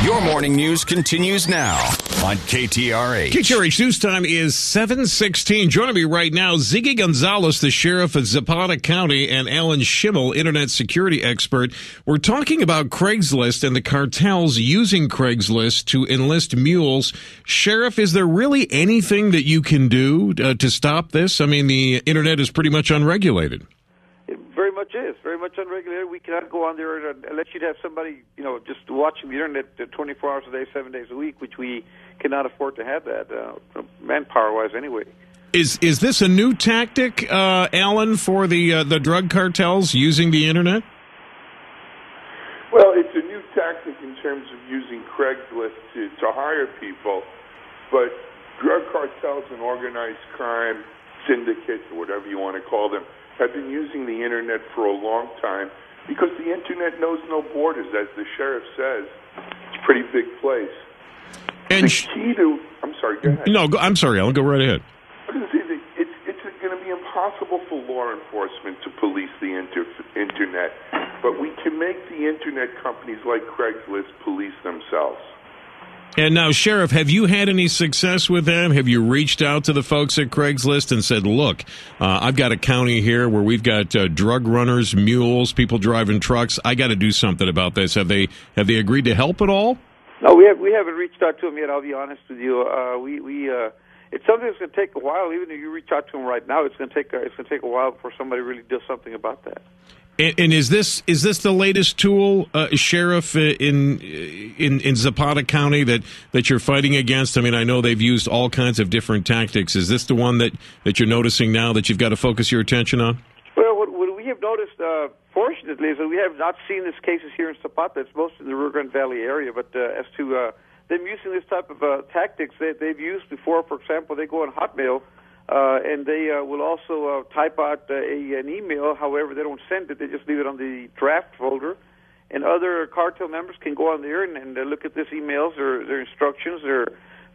Your morning news continues now on KTRH. KTRH News Time is 7:16. Joining me right now, Ziggy Gonzalez, the sheriff of Zapata County, and Alan Schimmel, internet security expert. We're talking about Craigslist and the cartels using Craigslist to enlist mules. Sheriff, is there really anything that you can do to stop this? I mean, the internet is pretty much unregulated. It very much is. Very much unregulated. We cannot go on there unless you'd have somebody, just watching the internet 24 hours a day, 7 days a week, which we cannot afford to have that, manpower-wise anyway. Is this a new tactic, Alan, for the drug cartels using the internet? Well, it's a new tactic in terms of using Craigslist to hire people, but drug cartels and organized crime syndicates, or whatever you want to call them, have been using the internet for a long time because the internet knows no borders. As the sheriff says, it's a pretty big place. And the key to... I'm sorry, go ahead. No, I'm sorry, Alan, go right ahead. I was going to say that it's going to be impossible for law enforcement to police the internet, but we can make the internet companies like Craigslist police themselves. And now, Sheriff, have you had any success with them? Have you reached out to the folks at Craigslist and said, look, I've got a county here where we've got drug runners, mules, people driving trucks. I got to do something about this. Have they agreed to help at all? No, we haven't reached out to them yet, I'll be honest with you. It's something that's going to take a while. Even if you reach out to them right now, it's going to take a while before somebody really does something about that. And is this the latest tool, Sheriff, in Zapata County that you're fighting against? I mean, I know they've used all kinds of different tactics. Is this the one that you're noticing now that you've got to focus your attention on? Well, what we have noticed, fortunately, is that we have not seen these cases here in Zapata. It's mostly in the Rio Grande Valley area. But as to them using this type of tactics they've used before, for example, they go on Hotmail. And they will also type out an email. However, they don't send it. They just leave it on the draft folder. And other cartel members can go on there and look at these emails or their instructions or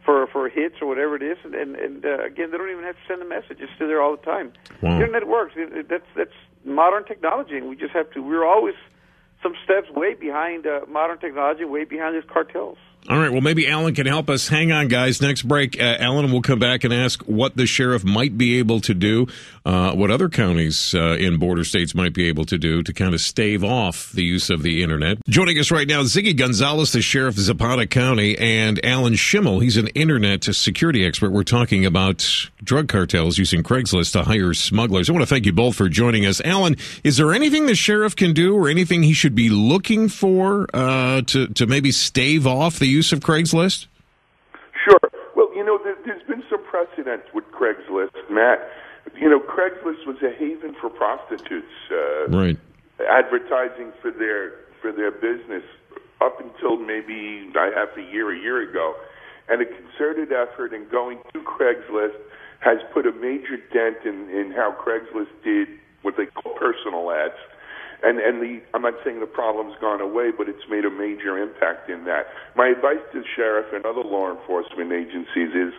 for hits or whatever it is. And again, they don't even have to send a message. It's still there all the time. Wow. The internet works. That's modern technology, and we just have to. We're always some steps way behind modern technology, way behind these cartels. All right, well, maybe Alan can help us. Hang on, guys. Next break, Alan will come back and ask what the sheriff might be able to do, what other counties in border states might be able to do to kind of stave off the use of the internet. Joining us right now, Ziggy Gonzalez, the sheriff of Zapata County, and Alan Schimmel. He's an internet security expert. We're talking about drug cartels using Craigslist to hire smugglers. I want to thank you both for joining us. Alan, is there anything the sheriff can do or anything he should be looking for to maybe stave off the use of Craigslist? Sure. Well, there's been some precedent with Craigslist, Matt. Craigslist was a haven for prostitutes, right? Advertising for their business up until maybe half a year ago, and a concerted effort in going to Craigslist has put a major dent in how Craigslist did what they call personal ads. And I'm not saying the problem's gone away, but it's made a major impact in that. My advice to the sheriff and other law enforcement agencies is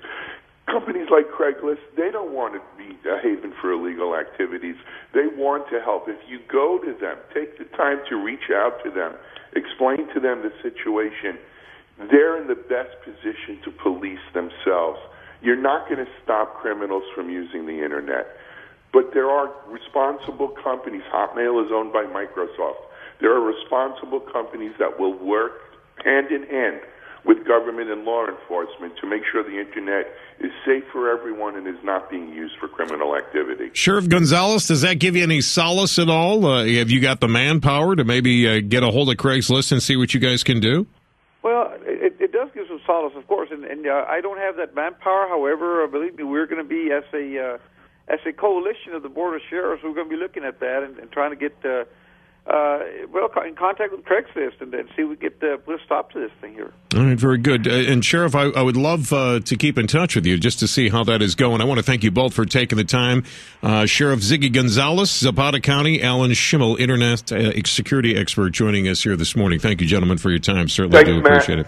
companies like Craigslist, they don't want to be a haven for illegal activities. They want to help. If you go to them, take the time to reach out to them, explain to them the situation, they're in the best position to police themselves. You're not going to stop criminals from using the internet. But there are responsible companies. Hotmail is owned by Microsoft. There are responsible companies that will work hand in hand with government and law enforcement to make sure the internet is safe for everyone and is not being used for criminal activity. Sheriff Gonzalez, does that give you any solace at all? Have you got the manpower to maybe get a hold of Craigslist and see what you guys can do? Well, it does give some solace, of course, and I don't have that manpower. However, believe me, we're going to be as a coalition of the border sheriffs, we're going to be looking at that and trying to get in contact with Craigslist and see if we get put a stop to this thing here. All right, very good. And Sheriff, I would love to keep in touch with you just to see how that is going. I want to thank you both for taking the time. Sheriff Ziggy Gonzalez, Zapata County, Alan Schimmel, internet security expert, joining us here this morning. Thank you, gentlemen, for your time. Certainly do appreciate it.